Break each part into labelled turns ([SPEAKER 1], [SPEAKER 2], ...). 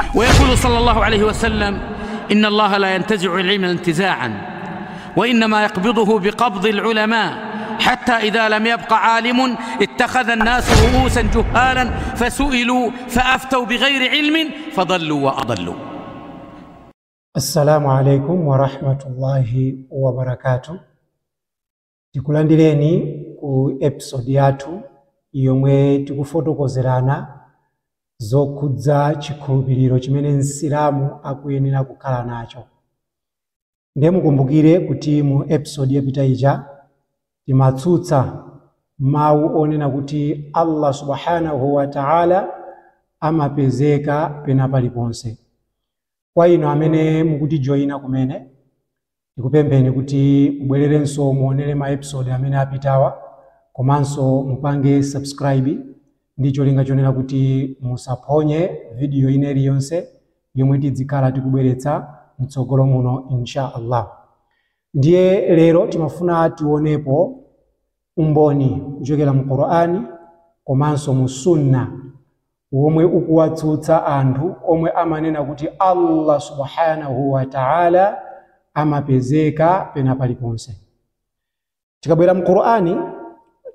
[SPEAKER 1] ويقول صلى الله عليه وسلم: إن الله لا ينتزع العلم انتزاعا، وإنما يقبضه بقبض العلماء، حتى إذا لم يبق عالم اتخذ الناس رؤوسا جهالا فسئلوا فأفتوا بغير علم فضلوا وأضلوا.
[SPEAKER 2] السلام عليكم ورحمة الله وبركاته. Tikulandireni ku episode yathu yomwe tikufotokozerana zokudza chikhulupiriro chimene Nsilamu akuyenera kukhala nacho. Ndiye mukumbukire kuti mu episode yapita ija timatsutsa mawu onena kuti Allah subhanahu wa ta'ala amapezeka pena paliponse. Kwa ino amene mukuti joina kumene tikupempheni kuti mubwererenso muonere ma episode amene apitawa, komanso mupange subscribe ndi cholinga chonena kuti musaphonye video ineri yonse yomwe tidzikhala tikubweretsa mtsogolo muno insha Allah. Ndiye lero timafuna tionepo umboni kuchokera mu Qur'ani komanso mu Sunna omwe ukuwatsutsa anthu omwe amanena kuti Allah subhanahu wa ta'ala amapezeka pena paliponse. Tikabwera mu Qur'ani,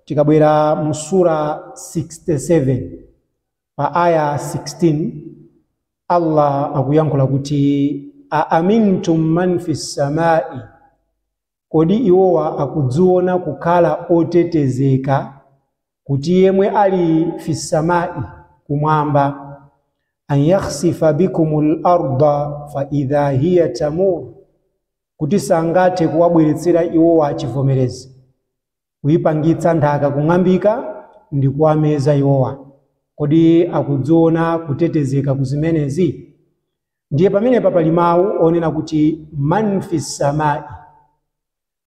[SPEAKER 2] tikabwera mu sura 67 pa aya 16, Allah akuyankhula kuti aamintum man fis samai, kodi iwowa akudziona kukhala otetezeka kuti yemwe ali fis samai kumwamba, an yakhsifa bikumul arda fa idha hiya tamur, kuti sangathe kuwabweretsera iwowa chivomerezi, kuyipangitsa nthaka kung'ambika ndi kuwameza iwowa. Kodi akudziona kutetezeka kuzimenezi? Ndiye pamene pali mawu onena kuti man fis samai.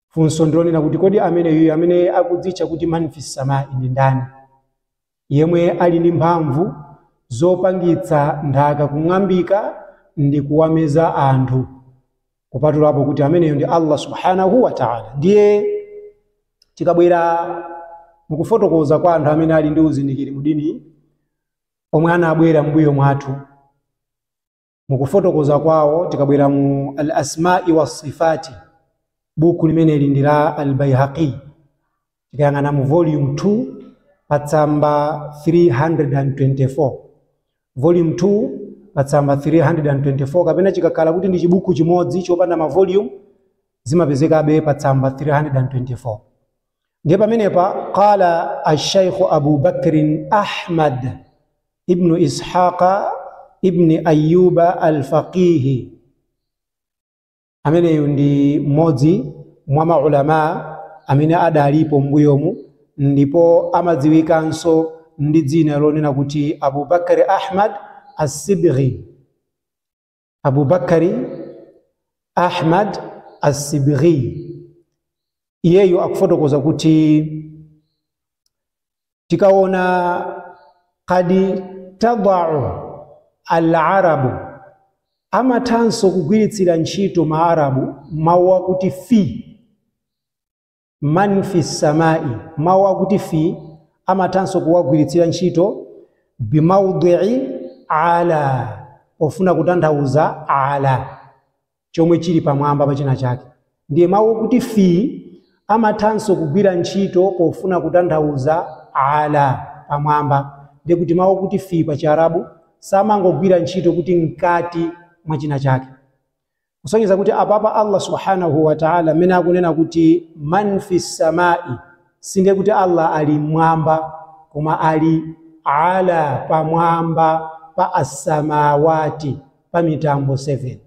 [SPEAKER 2] Funso ndionena kuti kodi amene akudzitcha kuti man fis samai ndi ndani? Yemwe ali ndi mphamvu zopangitsa nthaka kung'ambika ndi kuwameza anthu, kupatulapo kuti ameneyo ndi Allah subhanahu wa ta'ala. Ndiye tikabwera mukufotokoza kwa anthu amene ali ndi uzindikiri mu dini omwe anabwera mbuyo mwathu, mukufotokoza kwawo tikabwera mu al-asma'i was-sifati, buku limene lindira al-Bayhaqi, tikayang'ana mu volume 2 patsamba 324, volume 2 patsamba 324, kapena chikakhala kuti ndi chibuku chimodzi chopanda ma volume zimapezekabe patsamba 324. Ndiye pamenepa qala al-Shaykh Abu Bakr Ahmad ibn Ishaqa ibn Ayyuba al-Faqih, ameneyo ndi mmodzi mwa maulama amene adalipo mbuyomu, ndipo amadziwikanso ndi dzina lonena kuti Abu Bakr Ahmad as-Sibghi. Abu Bakr Ahmad as-Sibghi iyeyo akufotokoza kuti tikaona kadi tadau al-arabu, amathanso kugwiritsira ntchito maarabu mawu akuti fi man fis samai, mawu akuti fi amathanso kuwagwiritsira ntchito bimawdhi'i ala, ofuna kutanthauza ala, chomwe chili pamwamba pachina chake. Ndiye mawu akuti fi amathanso kugwira ntchito pofuna kutanthauza ala pamwamba. Ndiye kuti mawu akuti fi pa Chiarabu samangogwira ntchito kuti nkati mwa china chake, kusonyeza kuti apapa Allah subhanahu wa ta'ala amene akunena kuti man fis samai, sinde kuti Allah ali mwamba, koma ali ala pamwamba pa as-samawati, pa mitambo 7.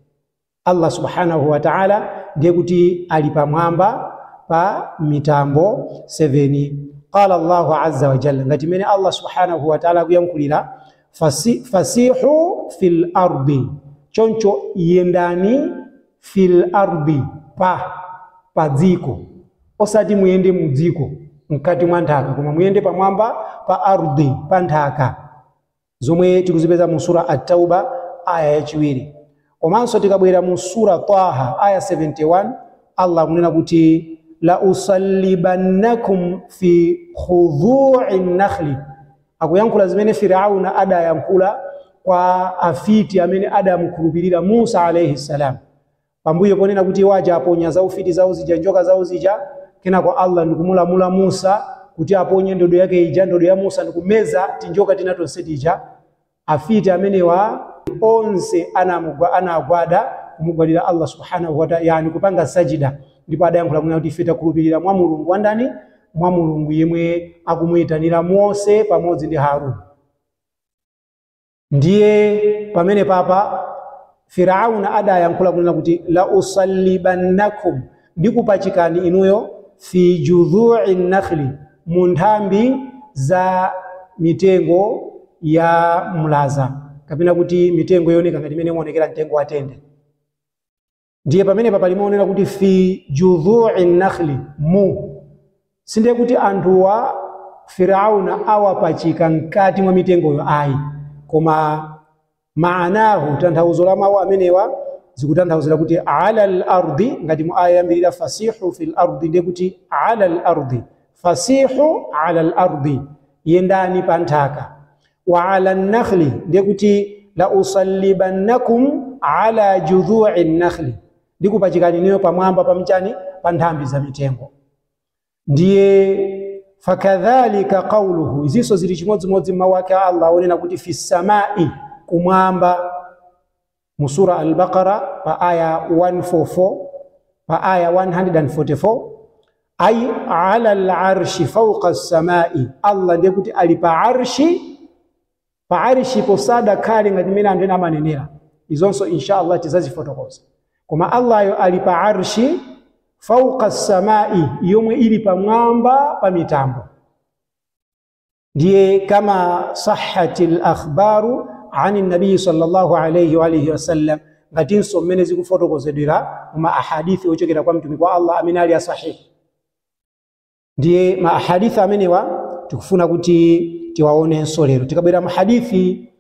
[SPEAKER 2] Allah subhanahu wa ta'ala ndiye kuti ali pamwamba pa mitambo 7. Qala Allahu azza wa jalla, ngati mene Allah subhanahu wa ta'ala kuyankhulira fasihu fil ardi, choncho yendani fil ardi, pa dziko, osati muyende mu dziko mkati mwa nthaka, koma muyende pamwamba pa ardi, pa nthaka, zomwe tikuzipeza mu sura at-Tauba aya yachiwiri. Komanso tikabwera mu sura Taha aya 71, Allah akunena kuti la usallibannakum fi khudhu'in nakhli, akuyankhula zimene Firauna adayankhula kwa afiti amene adamukhulupirira Musa alayhi salam. Pambuyo ponena kuti waja aponya za ufiti zawo zija, njoka zawo zija, kena kwa Allah ndikumulamula Musa kuti aponye ndodo yake ija, ndodo ya Musa ndikumeza tinjoka tina tonse tija. Afiti amene wa onse anagwada kumugwadira Allah subhanahu wa ta'ala, yani kupanga sajida. Ndipo adayankhula kuna kuti fita kulupirira mwa Mulungu wandani, mwa Mulungu yemwe akumuyitanira Mose pamodzi ndi Harun. Ndiye pamene papa Firauna adayankhula kunena kuti la usallibannakum, ndikupachikani inuyo fi judhu'i nakhli, munthambi za mitengo ya mlaza, kapena kuti mitengo yoneka ngati imene muonekera mtengo wa tende. Ndiye pamene papa limaonera kuti fi judhu'i nakhli mu, sinde kuti anthu wa Firauna awapachika mkati mwa mitengo yo ayi, koma maanahu tanthauzo la mawu amenewa zikutanthauzira kuti ala al-ardi, ngati mu aya yambirira fasihu fil ardi, ndiye kuti ala al-ardi, fasihu ala al-ardi, yendani pa nthaka. Wa ala an-nakhli, ndiye kuti la usallibannakum ala judhu'i an-nakhli, ndikupachikani niyo pamwamba pamchani pa nthambi za mitengo. Ndiye fakadhalika qawluhu, iziso zili chimodzimodzi mawu ake Allah onena kuti fi samai, kumwamba, musura al-Baqara pa aya 144 pa aya 144, ay ala al-arshi fawqa as-samai, Allah ndiye kuti ali pa arshi posada kali ngati mene amene amanenera izonso inshallah tizazifotokoza. Koma Allah yo ali pa arshi fawqa as-samai, yomwe ili pamwamba pa mitambo. Ndiye kama sahhatil akhbaru ani nabii sallallahu alayhi wa alihi wasallam, ngatinso mmene zikufotokozedwera mu ahadithi ochokera kwa mtumiki wa Allah amene ali sahihi. Ndiye ma ahadithi amenewa tikufuna kuti tiwaonenso lero. Tikabwera mu hadithi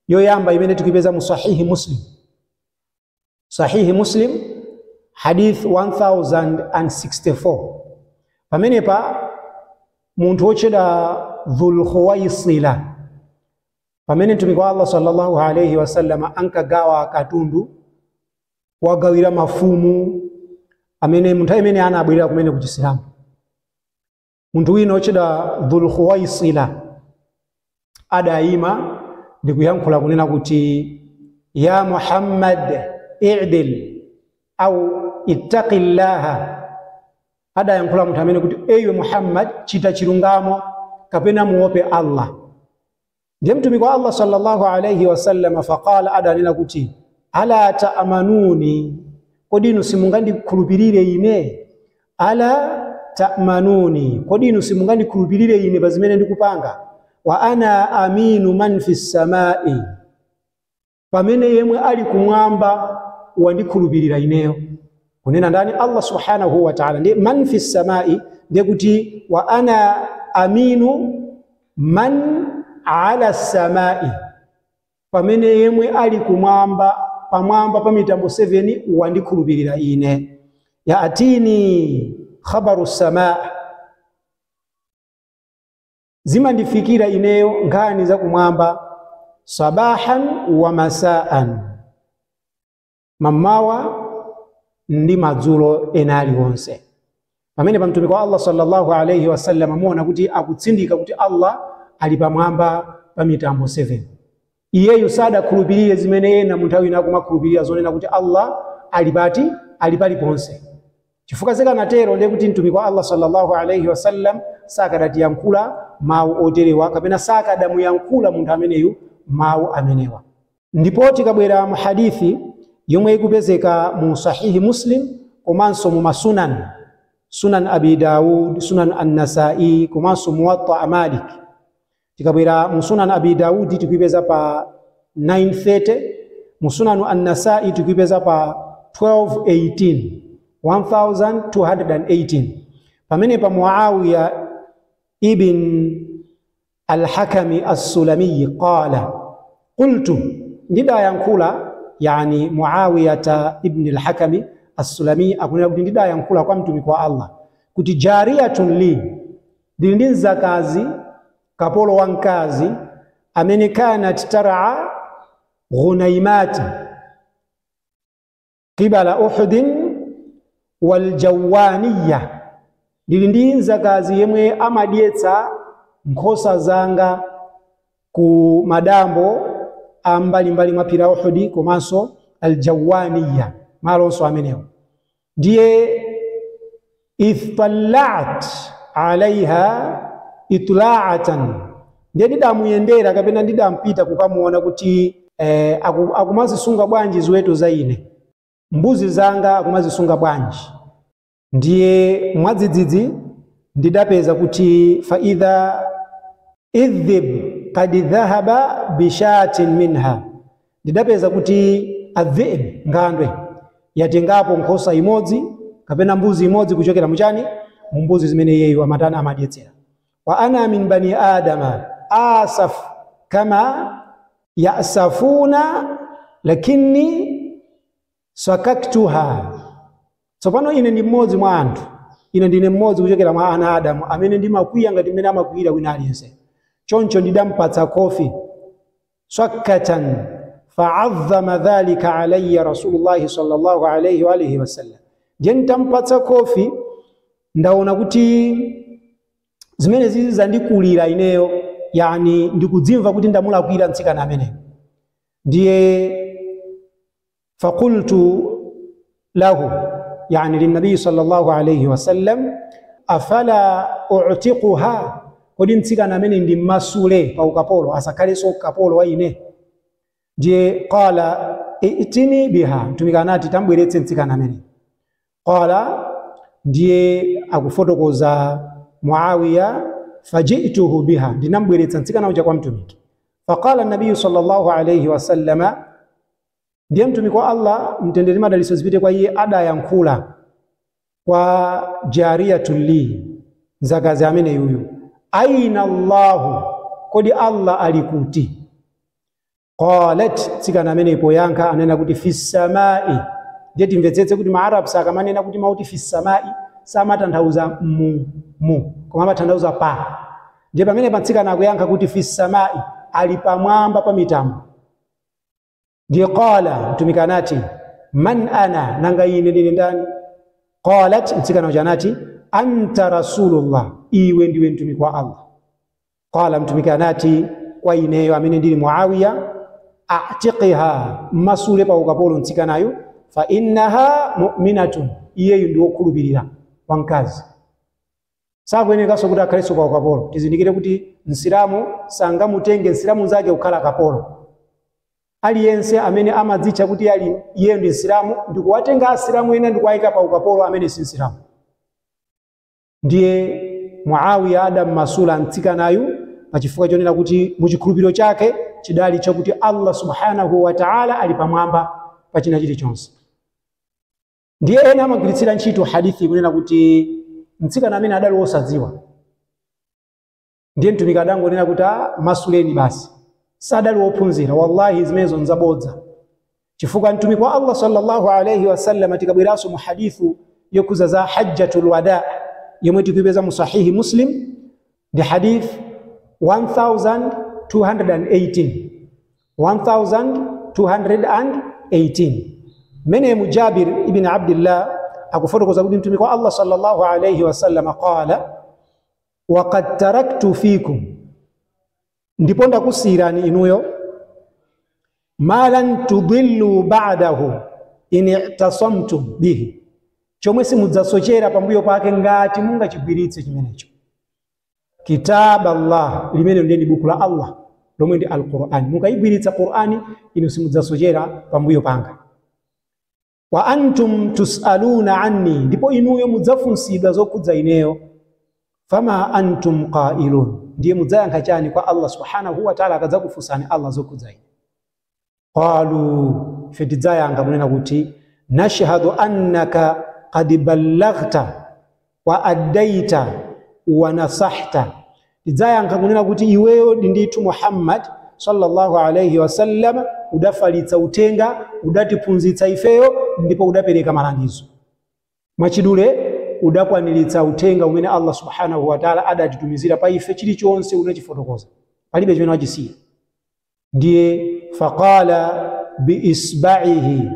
[SPEAKER 2] yoyamba imene tikipeza mu sahihi Muslim. Sahihi Muslim hadith 1064, pamene pa munthu wocheda Dhul Khuwaisila, pamene mtumiki wa Allah sallallahu alayhi wasallam ankagawa katundu wagawira mafumu amene munthu amene anabwera kumene ku Islamu. Munthu wina wocheda Dhul Khuwaisila adayima ndikuyankhula kunena kuti ya Muhammad i'dil au ittaqillaha, adayankhula munthu amene kuti ewe Muhammad chita chilungamo kapena muope Allah. Ndiye mtumiki wa Allah sallallahu alayhi wasallam faqala, adanena kuti ala ta'manuni, kodi inu simungandikhulupirire ine? Ala ta'manuni, kodi inu simungandikhulupirire ine pa zimene ndikupanga? Wa ana aminu man fis samai, pamene yemwe ali kumwamba wandikhulupirira ineyo. Kunena ndani? Allah subhanahu wa ta'ala. Ndiye man fis samai, ndiye kuti wa ana aminu man ala samai, pamene yemwe ali kumwamba pamwamba pa mitambo 7 wandikhulupirira ine. Ya atini khabaru samaa, zimandifikira ineyo nkhani za kumwamba sabahan wa masaan, mamawa ndi madzulo ena aliwonse. Pamene pa mtumiki wa Allah sallallahu alayhi wasallam muona kuti akutsindika kuti Allah ali pamwamba pa mitambo 7. Iyeyu sadakhulupirire zimene ena munthu awina akumakhulupirira zonena kuti Allah ali paliponse. Chifukwa zikanatero ndiye kuti mtumiki wa Allah sallallahu alayhi wasallam sakadatiyankhula mawu oterewa, kapena sakadamuyankhula munthu ameneyu mawu amenewa. Ndipo tikabwera mu hadithi yomwe ikupezeka mu sahihi Muslim komanso mu masunan, sunan Abi Dawud, sunan An-Nasa'i, komanso Muwatta Malik. Tikabwera mu sunan Abi Dawud tikipeza pa 930, mu sunan An-Nasa'i tikipeza pa 1218. Pamene pa Muawiya ibn al-Hakami as-Sulami qala, qultu, ndidayankhula, yani Muawiyata ibn al-Hakami as-Sulami akunena kuti ndidayankhula kwa mtumiki wa Allah kuti jariyatun li, ndi nzakazi kapolo wankazi amene kanat tar'a غنيمات قبل أحد والجوانية للندينزا kazi yemwe amadietsa nkhosa zanga ku madambo ambali mbali mapira Uhudi komanso aljawaniya malonso amenewo ndiye ittala'at alaiha itla'atan ndiye ndidamuyendera kapena ndidampita kukamuona kuti akumazisunga bwanji ziweto za ine mbuzi zanga akumazisunga bwanji ndiye mwadzidzidzi ndidapeza kuti fa idha idhib qad dhahaba bishatin minha ndidapeza kuti adhib ngandwe yatengapo nkhosa imodzi kapena mbuzi imodzi kuchokera muchani mbuzi zimene yeyo amatana amadyetsera wa ana min bani adama asaf kama yasafuna lakini sakaktuha tsopano ine ndi mmodzi mwa anthu ine ndine mmodzi kuchokera mwa ana Adamu amene ndimakwiya ngati mmene amakwiyira wina aliyense choncho ndidampatsa kofi sakkatan fa'azzama dhalika alayya rasulullah sallallahu alayhi wa alihi wasallam je nitampatsa kofi ndaona kuti zimene zizi zandikulira ineyo yani ndikudzimva kuti ndamulakwira mtsikana amene ndiye faqultu lahu yani linnabi sallallahu alayhi wasallam afala u'tiquha kodi mtsikana amene ndi masule pa ukapolo asakhale so kapolo wa ine ndiye qala itini biha mtumikanati tambweretse mtsikana amene qala ndiye akufotokoza Muawiya faji'tuhu biha ndinambweretsa mtsikana uja kwa mtumiki faqala an-nabiy sallallahu alayhi wasallama ndiye mtumiki wa Allah mtendere madaliso zipite kwa iye adayankhula kwa jariyatul li zakazi amene yuyu aina Allahu kodi Allah alikuti qalat tsikana amene ipoyankha anena kuti fis samai ndiye timvetsetse kuti maarab sakamanena kuti mauti fis samai samatanthauza mu koma amatanthauza pa ndiye pamene patsikana akuyankha kuti fis samai ali pamwamba pa mitambo ndiye qala mtumikanati man ana nanga ine ndine ndani qalat mtsikana ujanati anta rasulullah iwe ndiwe mtumiki wa Allah qala mtumikanati kwa ineyo amene ndili Muawiya a'tiqiha masule pa ukapolo mtsikanayo fa innaha mu'minatun iyeyo ndi wokhulupirira wankazi sakweneka sokuti akhaleso pa ukapolo tizindikire kuti msilamu sangamutenge msilamu zake kukhala kapolo aliyense amene amadzicha kuti ali iye ndi msilamu ndikuwatenga asilamu ena ndikuwayika pa ukapolo amene si msilamu ndiye Muawiya adam masula mtsikanayu pachifukwa chonena kuti muchikhulupiriro chake chidali chakuti Allah subhanahu wa ta'ala ali pamwamba pa china chilichonse ndiye ena amagwiritsira ntchito hadithi kunena kuti mtsikana amene adali wosadziwa ndiye mtumiki adangonena kuti masuleni basi sadali wophunzira wallahi zimenezo nzabodza chifukwa mtumiki wa Allah sallallahu alayhi wasallam tikabweraso mu hadithu yokuza za hajjatul wada yomwe tikupeza mu sahihi Muslim ndi hadith 1218 mene Mujabir ibn Abdullah akufotokoza kuti mtumiki wa Allah sallallahu alayhi wasallam qala wa qad taraktu fikum ndipo ndakusirani inuyo malan tudillu ba'dahu in i'tasamtum bihi chomwe simudzasochera pambuyo pake ngati mungachigwiritse chimenecho kitab Allah limene ndi buku la Allah lomwe ndi al-Qur'an mukayigwiritsa Qur'ani inu simudzasochera pambuyo panga wa antum tusaluna anni ndipo inuyo mudzafunsidwa zokhudza ineyo fama antum qailun ndiye mudzayankha chani kwa Allah subhanahu wa ta'ala akadzakufunsani Allah zokhudza ine qalu fitidzayankha kunena kuti nashhadu annaka qad ballaghta wa addaita wa nasahta tidzayankha kunena kuti iweyo ndithu Muhammad sallallahu alayhi wasallam udafalitsa utenga udatiphunzitsa ifeyo ndipo udapereka malangizo mwachidule udakwaniritsa utenga umene Allah subhanahu wa ta'ala adatitumizira pa ife chilichonse unachifotokoza palibe chimene wachisiya ndiye faqala biisba'ihi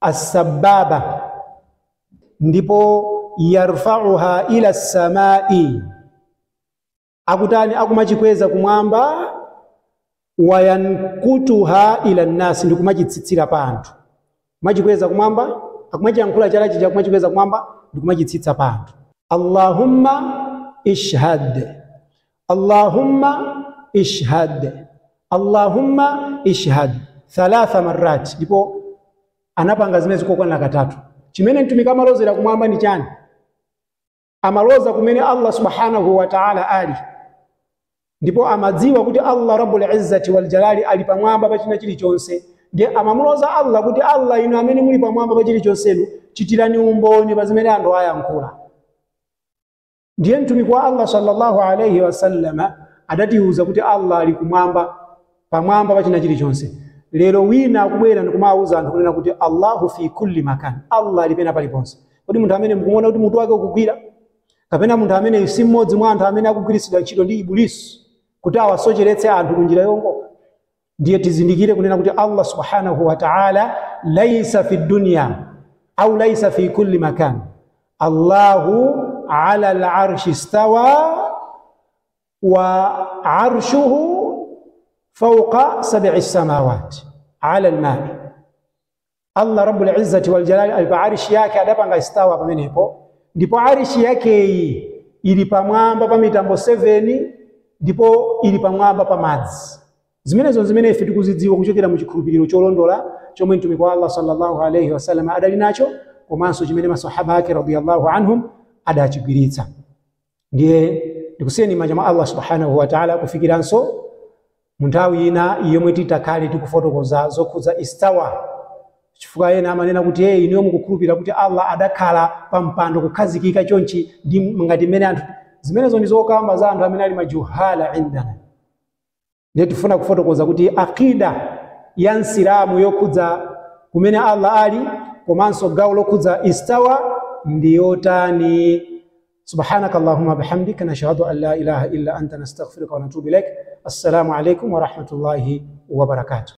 [SPEAKER 2] as-sababa, ndipo yarfa'uha ila as-samai, akutani akumachikweza kumwamba, wayankutuha ila an-nas, ndikumachitsitsira pa anthu. Machikweza kumwamba akumachiyankhula chala chija kumachikweza kumwamba ndikumachitsitsa pa anthu. Allahumma ishhad, Allahumma ishhad, Allahumma ishhad 3 marrat, ndipo anapanga zimene kokwana katatu. Chimene mtumiki amalozera kumwamba ni chani? Amaloza kumene Allah subhanahu wa ta'ala ali, ndipo amadziwa kuti Allah rabbul izzati wal jalali ali pamwamba pa china chilichonse. Ndiye amamuloza Allah kuti Allah inu amene muli pamwamba pa chilichonsenu chitirani umboni pa zimene anthu ayankhula. Ndiye mtumiki wa Allah sallallahu alayhi wasallam adatiuza kuti Allah ali kumwamba, pamwamba pa china chilichonse. Lero wina akubwera ndikumauza anthu kunena kuti Allahu fi kulli makan, Allah ali pena paliponse. Kodi munthu amene mukumuona kuti mutu wake ukugwira, kapena munthu amene si mmodzi mwa anthu amene akugwiritsidwa ntchito ndi Ibilisi kuti awasocheretse anthu kunjira yongoka? Ndiye tizindikire kunena kuti Allah subhanahu wa ta'ala laysa fi dunya au laysa fi kulli makan. Allahu ala al-arshi istawa wa arshuhu fawqa 7 samawati ala al-ma'i. Allah rabbul izzati wal jalali alipa arshi yake adapanga istawa pamenepo, ndipo arshi yake ili pamwamba pa mitambo 7, ndipo ili pamwamba pa madzi. Zimenezo zimene ife tikuzidziwa kuchokera mu chikhulupiriro cholondola chomwe mtumiki wa Allah sallallahu alayhi wasallam adali nacho, komanso chimene masahaba ake radhiyallahu anhum adachigwiritsa. Ndiye ndikusiyeni majama Allah subhanahu wa ta'ala kufikiranso munthawi ina yomwe titakhale tikufotokoza zokhudza istawa, chifukwa ena amanena kuti iniyo mukukhulupirira kuti Allah adakhala pa mpando kukhazikika chonchi ndi ngati mmene anthu. Zimenezo ndi zokamba za anthu amene ali majuhala indana. Ndiye tifuna kufotokoza kuti aqida ya nsilamu yokhudza kumene Allah ali komanso gawo lokhudza istawa ndiyotani. Subhanaka Allahumma bihamdika nashhadu an la ilaha illa anta nastaghfiruka wa natubu ilaik. Assalamu alaikum wa rahmatullahi wa barakatuh.